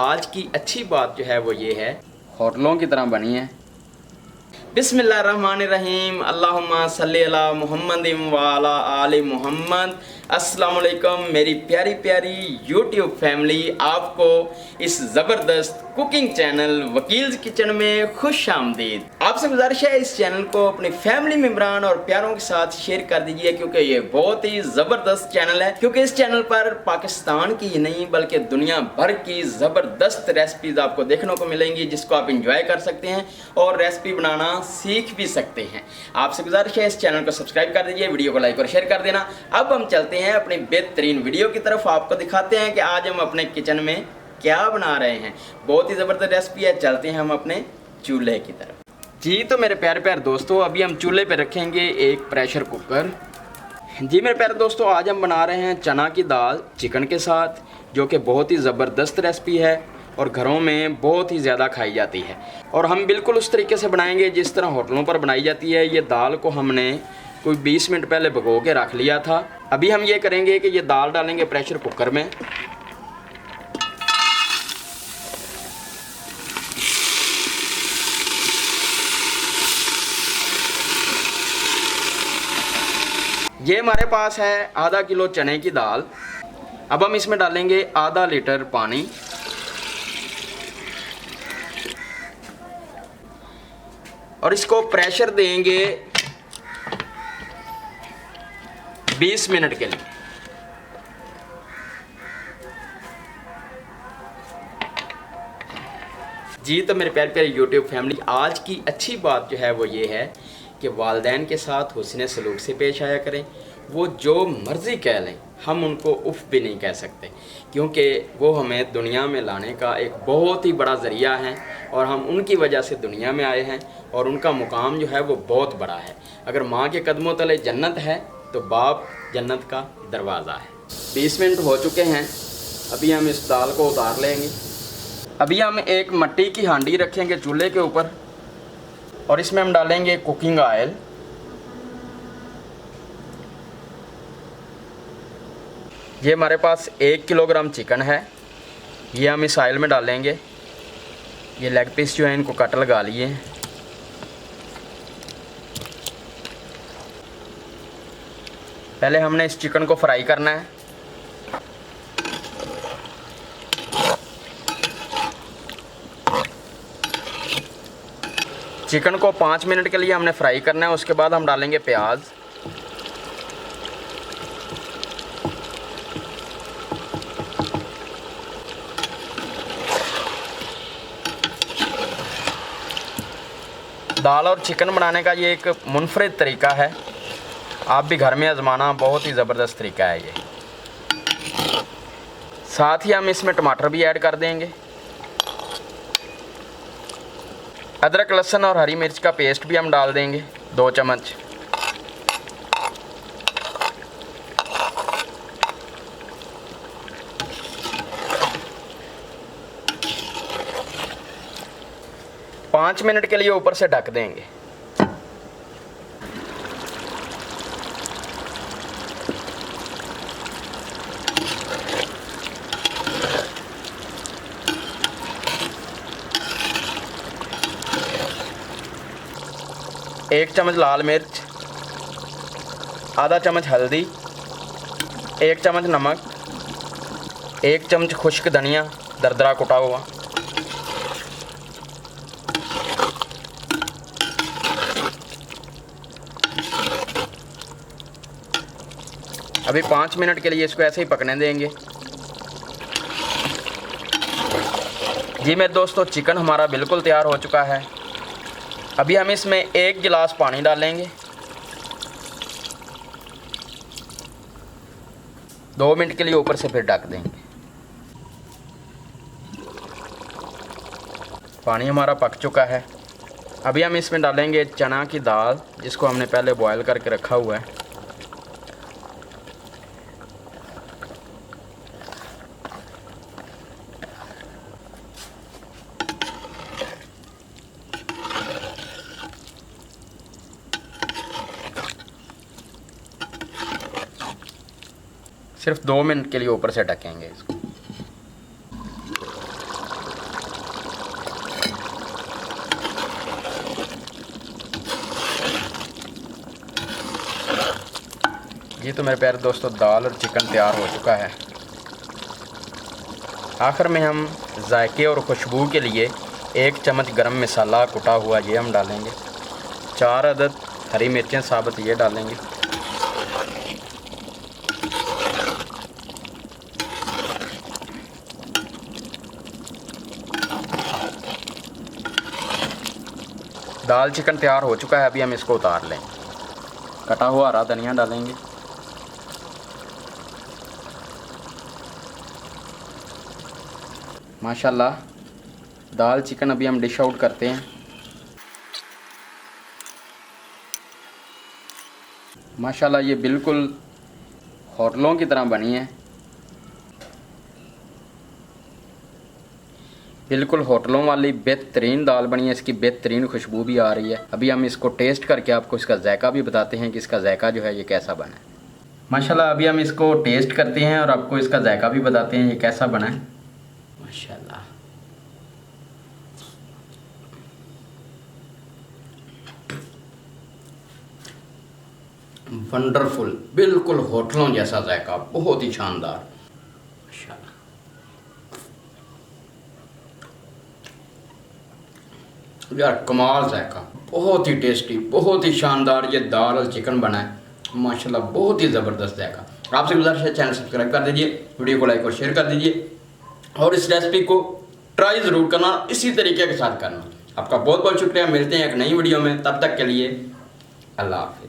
आज की अच्छी बात जो है वो ये है, होटलों की तरह बनी है। बिस्मिल्लाहिर्रहमानिर्रहीम, अल्लाहुम्मा सल्ली अला मुहम्मदिन व अला आलि मुहम्मद। अस्सलाम वालेकुम मेरी प्यारी प्यारी यूट्यूब फैमिली, आपको इस ज़बरदस्त कुकिंग चैनल वकील्स किचन में खुश आमदीद। आपसे गुजारिश है इस चैनल को अपनी फैमिली मेम्बरान और प्यारों के साथ शेयर कर दीजिए, क्योंकि ये बहुत ही ज़बरदस्त चैनल है। क्योंकि इस चैनल पर पाकिस्तान की ही नहीं बल्कि दुनिया भर की ज़बरदस्त रेसिपीज आपको देखने को मिलेंगी, जिसको आप इंजॉय कर सकते हैं और रेसिपी बनाना सीख भी सकते हैं। आपसे गुजारिश है इस चैनल को सब्सक्राइब कर दीजिए, वीडियो को लाइक और शेयर कर देना। अब हम चलते हैं अपनी बेहतरीन वीडियो की तरफ, आपको दिखाते हैं कि आज हम अपने किचन में क्या बना रहे हैं। बहुत ही ज़बरदस्त रेसिपी है। चलते हैं हम अपने चूल्हे की तरफ। जी तो मेरे प्यारे प्यारे दोस्तों, अभी हम चूल्हे पे रखेंगे एक प्रेशर कुकर। जी मेरे प्यारे दोस्तों, आज हम बना रहे हैं चना की दाल चिकन के साथ, जो कि बहुत ही ज़बरदस्त रेसिपी है और घरों में बहुत ही ज़्यादा खाई जाती है। और हम बिल्कुल उस तरीके से बनाएंगे जिस तरह होटलों पर बनाई जाती है। ये दाल को हमने कोई 20 मिनट पहले भिगो के रख लिया था। अभी हम ये करेंगे कि ये दाल डालेंगे प्रेशर कुकर में। ये हमारे पास है आधा किलो चने की दाल। अब हम इसमें डालेंगे आधा लीटर पानी। और इसको प्रेशर देंगे 20 मिनट के लिए। जी तो मेरे प्यारे प्यारे यूट्यूब फैमिली, आज की अच्छी बात जो है वो ये है कि वालिदैन के साथ हुस्न सलूक से पेश आया करें। वो जो मर्ज़ी कह लें, हम उनको उफ़ भी नहीं कह सकते, क्योंकि वो हमें दुनिया में लाने का एक बहुत ही बड़ा ज़रिया है और हम उनकी वजह से दुनिया में आए हैं और उनका मुकाम जो है वो बहुत बड़ा है। अगर माँ के कदमों तले जन्नत है तो बाप जन्नत का दरवाज़ा है। 20 मिनट हो चुके हैं। अभी हम इस दाल को उतार लेंगे। अभी हम एक मिट्टी की हांडी रखेंगे चूल्हे के ऊपर और इसमें हम डालेंगे कुकिंग ऑयल। ये हमारे पास 1 किलोग्राम चिकन है, ये हम इस ऑयल में डालेंगे। ये लेग पीस जो है इनको कट लगा लिए हैं। पहले हमने इस चिकन को फ्राई करना है। चिकन को 5 मिनट के लिए हमने फ्राई करना है। उसके बाद हम डालेंगे प्याज। दाल और चिकन बनाने का ये एक मुनफरिद तरीका है, आप भी घर में आजमाना, बहुत ही ज़बरदस्त तरीका है ये। साथ ही हम इसमें टमाटर भी ऐड कर देंगे। अदरक लहसुन और हरी मिर्च का पेस्ट भी हम डाल देंगे 2 चम्मच। पाँच मिनट के लिए ऊपर से ढक देंगे। एक चम्मच लाल मिर्च, आधा चम्मच हल्दी, 1 चम्मच नमक, 1 चम्मच खुश्क धनिया दरदरा कुटा हुआ। अभी 5 मिनट के लिए इसको ऐसे ही पकने देंगे। जी मेरे दोस्तों, चिकन हमारा बिल्कुल तैयार हो चुका है। अभी हम इसमें 1 गिलास पानी डालेंगे। 2 मिनट के लिए ऊपर से फिर ढक देंगे। पानी हमारा पक चुका है। अभी हम इसमें डालेंगे चना की दाल, जिसको हमने पहले बॉयल करके रखा हुआ है। सिर्फ 2 मिनट के लिए ऊपर से ढकेंगे इसको। जी तो मेरे प्यारे दोस्तों, दाल और चिकन तैयार हो चुका है। आखिर में हम जायके और खुशबू के लिए 1 चम्मच गरम मसाला कुटा हुआ ये हम डालेंगे। 4 अदद हरी मिर्चें साबुत ये डालेंगे। दाल चिकन तैयार हो चुका है, अभी हम इसको उतार लें। कटा हुआ हरा धनिया डालेंगे। माशाल्लाह, दाल चिकन अभी हम डिश आउट करते हैं। माशाल्लाह, ये बिल्कुल होटलों की तरह बनी है। बिल्कुल होटलों वाली बेहतरीन दाल बनी है, इसकी बेहतरीन खुशबू भी आ रही है। अभी हम इसको टेस्ट करके आपको इसका जायका भी बताते हैं कि इसका जायका जो है ये कैसा बना है। माशाल्लाह, अभी हम इसको टेस्ट करते हैं और आपको इसका जायका भी बताते हैं ये कैसा बना है। माशाल्लाह, वंडरफुल, बिल्कुल होटलों जैसा जायका, बहुत ही शानदार। माशाल्लाह, यार कमाल जायका, बहुत ही टेस्टी, बहुत ही शानदार ये दाल और चिकन बना है। माशाल्लाह, बहुत ही ज़बरदस्त जायका। आपसे गुजारिश है, चैनल सब्सक्राइब कर दीजिए, वीडियो को लाइक और शेयर कर दीजिए और इस रेसिपी को ट्राई ज़रूर करना, इसी तरीके के साथ करना। आपका बहुत बहुत शुक्रिया। मिलते हैं एक नई वीडियो में, तब तक के लिए अल्लाह हाफ़िज़।